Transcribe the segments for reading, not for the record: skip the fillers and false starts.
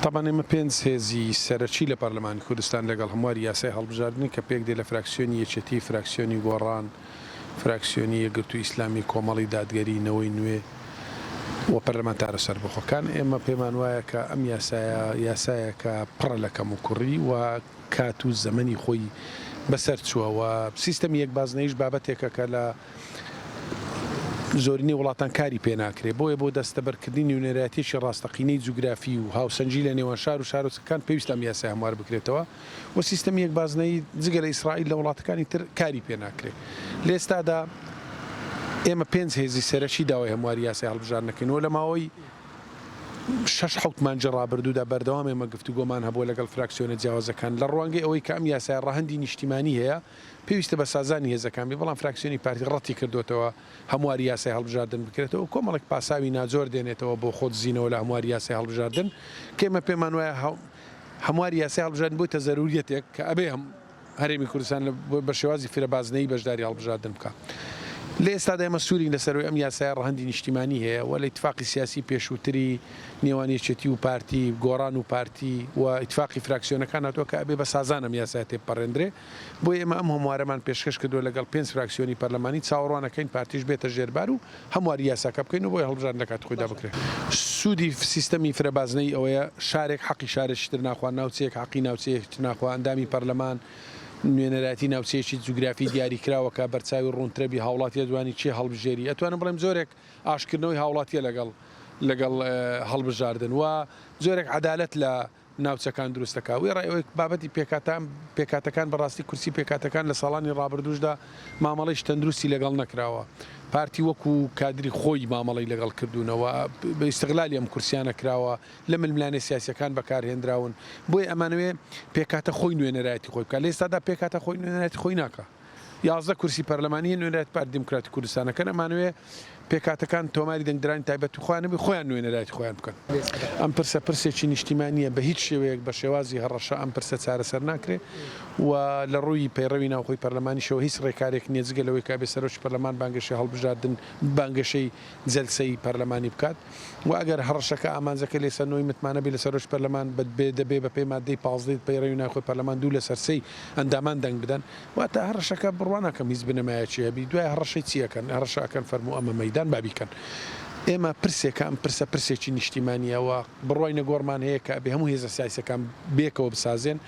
طبعا ئێمە پێنج هێزی سەرەکی لە پەرلەمانی کوردستان لەگەڵ هەموار یاسای هەڵبژاردننی کە پێک دێ لە فراکسیۆنی یەکێتی فراکسیۆنی گۆڕان فراکسیۆنی یەکگرتووی ئیسلامی کۆمەڵی دادگەرینەوەی نوێ و پەرلەمانتارە سەربەخۆکان ئێمە پێمان وایە کە ئەم یاسایەکە پڕە لە کەم و کوڕی و کات و زەمەنی خۆی بەسەر چووە و سیستەمی یەکبازنەیش بابەتێکە کە لە زۆرینەی وڵاتان کاری پێ ناکرێت بۆیە بۆ دەستەبەرکردنی نوێنەرایەتیەکی ڕاستەقینەی جوگرافی و هاوسەنجی لە نێوان شار و شارۆچکەکان پێویستە ئەم یاسای هەموار بکرێتەوە و سیستەمی یەکبازنەی جگە لە ئیسرائیل لە وڵاتەکانی تر کاری پێ ناکرێت. لە ئێستادا ئێمە پێنج هێزی سەرەکی داوای هەمواری یاسای هەڵبژاردنەکەینەوە لە ماوەی 6-7 مانجە ڕابردوودا بەردەوام ئێمە گفتوگۆمان هەبووە لەگەڵ فراکسیۆنە جیاوازەکان لە ڕوانگەی ئەوەی کە ئەم یاسای ڕەهەندی نیشتیمانی هەیە پێویستە بە سازانی هێزەکان بێ بەڵام فراکسیۆنی پارتی ڕەتی کردوتەوە هەمواری یاسای هەڵبژاردن بکرێتەوە کۆمەڵێک پاساوی ناجۆر دێنێتەوە بۆ خۆت زیینەوە لە هەمواری یاسای هەڵبژاردن کە ئێمە پێمان وایە هەمواری یاسای هەڵبژاردن بۆیتە زەروریەتێک کە ئەبێ هەرێمی کوردستان بە شێوازی فرەبازنەی بەشداری هەڵبژاردن بکە. لە ئێستادا ئێمە سوورین لەسەرەوەی ئەم یاسای ڕەهەندی نیشتیمانی هەیە و لە ئیتفاقی سیاسی پێشووتری نێوان یەکێتی و پارتی گۆڕان و پارتی و ئیتفاقی فراکسیۆنەکان هاتووە کە ئەبێ بە سازان ئەم یاسای تێپەڕێندرێ بۆ ئێمە ئەم هەموارەمان پێشکەش کردووە لەگەڵ 5 فراکسیۆنی پەرلەمانی چاوەڕوانەکەین پارتیش بێتە ژێربار و هەمواری یاساکە بکەین و بۆی هەڵبژاردن لە کات خۆیدا بکرێت. سوودی سیستەمی فرەبازنەی ئەوەیە شارێک حەقی شارێکتر ناخوا ناوچەیەک حەقی ناوچەیەک ناخوا ئەندامی پەرلەمان نوێنەراتی ناوچەیەکی جوگرافی دیاریکراوەکە بەرچاوی ڕوونترەبی هاوڵاتیە دوانی چی هەڵبژێری ئەتوانم بڵێم زۆرێک ئاشکردنەوەی هاوڵاتیە لەگەڵ هەڵبژاردن و زۆرێک عەدالەت لە ناوچەکان دروستەکە وێ ڕێەوەی بابەتی پێکاتەکان بەڕاستی کورسی پێکاتەکان لە ساڵانی ڕابردوشدا مامەڵەی تەندروستی لەگەڵ نەکراوە پارتی وەکو کادری خۆی مامەڵی لەگەڵ کردوونەوە بە ئیستیغلالی ئەم کورسیانە کراوە لە ململانێ سیاسیەکان بەکارهێنراون بۆی ئەمانوێ پێکاتە خۆی نوێنەرایەتی خۆی بکات لە ئێستادا پێکاتە خۆی نوێنەرایەتی خۆی ناکە 11 کورسی پەرلەمانی نوێنەرایەتی پارتی دیموکراتی کوردستانەکەن ئەمانوێ پێکاتەکان تۆماری دەنگدرانی تایبەت خوانەبی خۆیان نوێنەرایەتی خۆیان بکەن. ئەم پرسە پرسێکی نیشتیمانیە بە هیچ شێوەیەک بە شێوازی هەڕەشە ئەم پرسە چارەسەر ناکرێت و لە ڕووی پەیڕەوی ناوخۆی پەرلەمانیشەوە هیچ ڕێکارێک نییە جگە لەوەی کابێ سەرۆکی پەرلەمان بانگەشەی هەڵبژاردن بانگەشەی جەلسەی پەرلەمانی بکات و ئەگەر هەڕەشەکە ئامانجەکە لێسەرنەوەی متمانە بێ لە سەرۆکی پەرلەمان دەبێ بە پێی مادەی 15 پەیڕەوی ناوخۆی پەرلەمان دوو لە سەرسەی ئەندامان دەنگ بدەن واتە هەڕەشەکە بڕوانەکەم هیچ بنەمایەکی هەبی دوای هەڕەشەی چیەکەن هەڕەشەکەن فەرموو ئەمە مەیدان بابیکەن. ئێمە پرسێکە ئەم پرسێکی نیشتیمانیەوە بڕوای نەگۆڕمان هەیە کە بێ هەموو هێزە سیاسیەکان بێکەوە بسازێن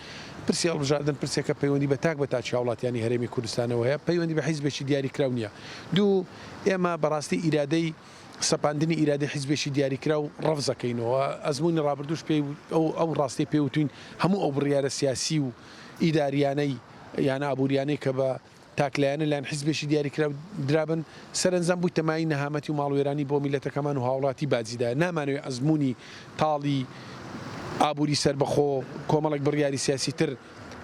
پرسی هەڵبژاردن پرسێکە پەیوەندی بە تاک بە تاچی هاوڵاتیانی هەرێمی کوردستانەوە هەیە پەیوەندی بە حیزبێکی دیاریکراو نییە. دوو ئێمە بەڕاستی ئیرادەی سەپاندنی ئیرادەی حیزبێکی دیاریکرا و ڕەفزەکەینەوە ئەزمموی ڕابردوش پێی ئەو ڕاستی پێوتوین هەموو ئەو بڕیارە سیاسی و ئیداریانەی یانە ئابوووریانەی کە بە تاکلایەنە لاەن حیزبێکی دیاریکرا درابن سەرنجام بووی تەمای نەهامەتی و ماڵوێرانی بۆ میلەتەکەمان و هاوڵاتی باجیدا نامانوێت ئەزمموی تاڵی ئابووری سربەخۆ کۆمەڵێک بڕیاری سیاسی تر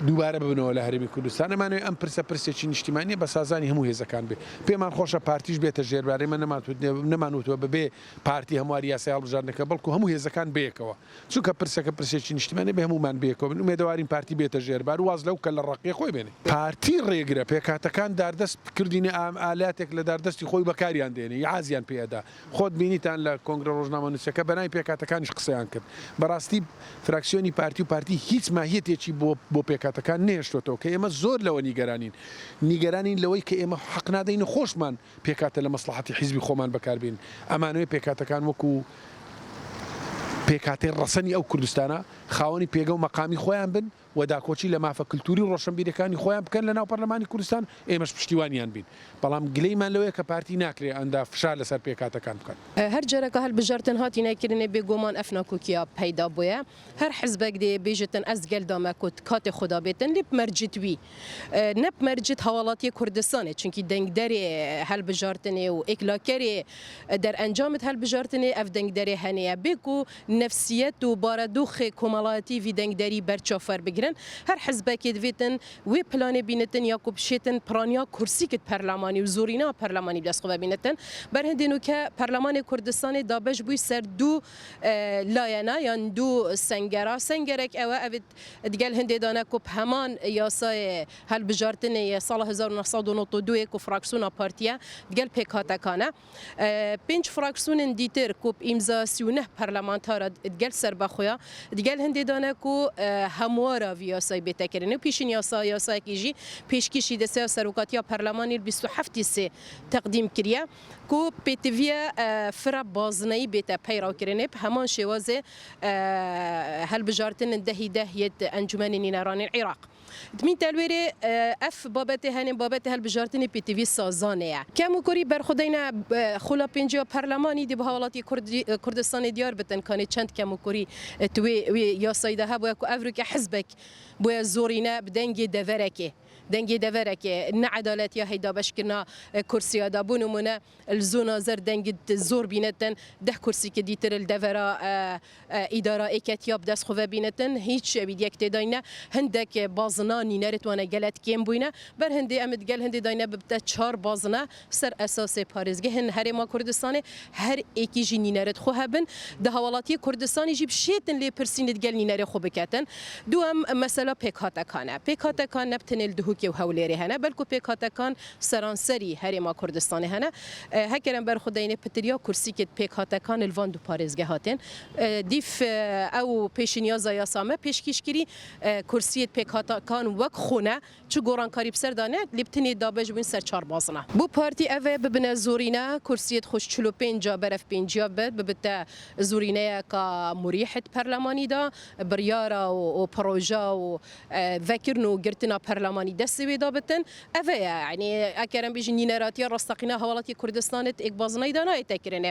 دووبارە ببنەوە لە هەرێمی کوردستان ئەمانوێت ئەم پرسێکی نیشتیمانیە بە سازانی هەموو هێزەکان بێ پێمان خۆشە پارتیش بێتە ژێربارەی من نەمانوتوە بەبێ پارتی هەمواری یاسای هەڵبژاردنەکە بەڵکو هەموو هێزەکان بێکەوە چونکە پرسێکی نیشتیمانی بە هەمومان بێکەوە ئومێدەوارین پارتی بێتە ژێربار واز لەو کە لە ڕقی خۆی بێنێ پارتی ڕێگرە پێکاتەکان داردەست کردینە ئالاتێک لە داردەستی خۆی بەکاریان دێنێ یازیان پێدا خۆت بینیتان لە کۆنگرە ڕۆژنامە نووسەکە بەنای پێکاتەکانیش قسەیان کرد بەڕاستی فراکسیۆنی پارتی هیچ ماهیەتێکی بۆ پێکاتەکان نێشتۆ کە ئێمە زۆر لەوە نیگەرانین لەوەی کە ئێمە حەق نادەین خۆشمان پێکاتە لە مەسلحەتی حیزبی خۆمان بەکاربین ئەمانوێ پێکاتەکان وەکو پێکاتێ ڕەسەنی ئەو کوردستانە خاوەنی پێگە و مەقامی خۆیان بن و داکۆچی لە مافە کللتوری ڕۆشنبیرەکانی خۆیان بکەن لە ناو پەرلەمانی کوردستان ئێمەش پشتیوانیان بین بەڵام گلەیمان لەوەیە کە پارتی ناکرێ ئەندا فشار لەسەر پێکاتەکان بکەن هەر جارێکە هەڵبژاردن هاتی نەکردنێ بێگومان ئەف ناکۆکیە پەیدا بووە هەر حیزبێک دێ بێژتن ئەس گەلدامە کاتێ خۆدا بێتن لێ بمەرجتوی نەب مەرجت هەواڵاتی کوردستانێ چونکی دەنگدەرێ هەڵبژاردنێ و ئێکلاکەرێ دەرئەنجامت هەڵبژاردنێ ئەف دەنگدەرێ هەنەیە بێک و نەفسیەت و بارەدوخێ کۆمەڵایەتی وی دەنگدەری بەرچافەر بگرێ تكرن هر حزبك يدفيتن وي بلان بينتن ياكوب شيتن برانيا كرسي كت برلماني وزورينا برلماني بلاسخوا بينتن برهندينو ك برلمان كردستان دابش بوي سر دو لاينا يعني دو سنگرك او ابد دقال هندي دانا كوب همان ياسا هل بجارتن يا صالح 1992 كو فراكسونا بارتيا دقال بيكاتا كان بنج فراكسون ديتر كوب امزا سيونه برلمانتار دقال سربخويا دقال هندي دانا كو هموارا فياسا بتكرنه بيشين ياسا كيجي بيشكيشي دسا سروكاتيا برلماني 27 سي تقديم كريا كو بيتفيا فرا بازني بيتا بيرا كرنه همان شوازه هل بجارتن دهيت انجمن نيران العراق دمين تلويري اف بابته هنن بابته هل بجارتني بي تي في سازانه كم كوري برخدينا خلا بنجا برلماني دي بهالاتي كردستان ديار بتن كانت چند كم كوري توي يا سيده هبو افريقيا حزبك بو زورينا بدنج دفركه دنگی دورکه نعدالت یا هیدا بشکنا کرسی دابون منا الزونا زر دنگ زور بینتن ده کرسی که دیتر الدورا اداره اکتیاب دست خواه بینتن هیچ بید یک تداینه هندک بازنا نینرت وانه گلت کم بوینه بر هندی امد گل هندی داینه ببته 4 بازنا سر اساس پارزگه هن هرما کردستان هر اکی جی نینرت خواه بن ده حوالاتی کردستانی جیب شیتن لی پرسیند گل نینر خو بکتن دوام مثلا پیکاتا کان نبتن الدهو که هولری هنه بلکو پیکاتکان سرانسری هرما کردستان هنه هکرم بر خداینه پتریا کرسی که پیکاتکان الوان دو پارزگه هاتن دیف او پیشنیازا یاسامه پیشکیشگیری کرسی پیکاتکان وک خونه چو گوران کاری بسر دانه لیبتنی دابج بین سر 4 بازنه بو پارتی اوه ببنه زورینه کرسی خوش 45 برف 5 ببته زورینه کا مریحت پارلمانی دا بریارا و پروژا و فکرنو گرتنا پارلمانی دسوی دابتن اوه يعني اكرم بيجي نينراتيا رستقينا حوالات كردستان اك بازناي دانا تكرنه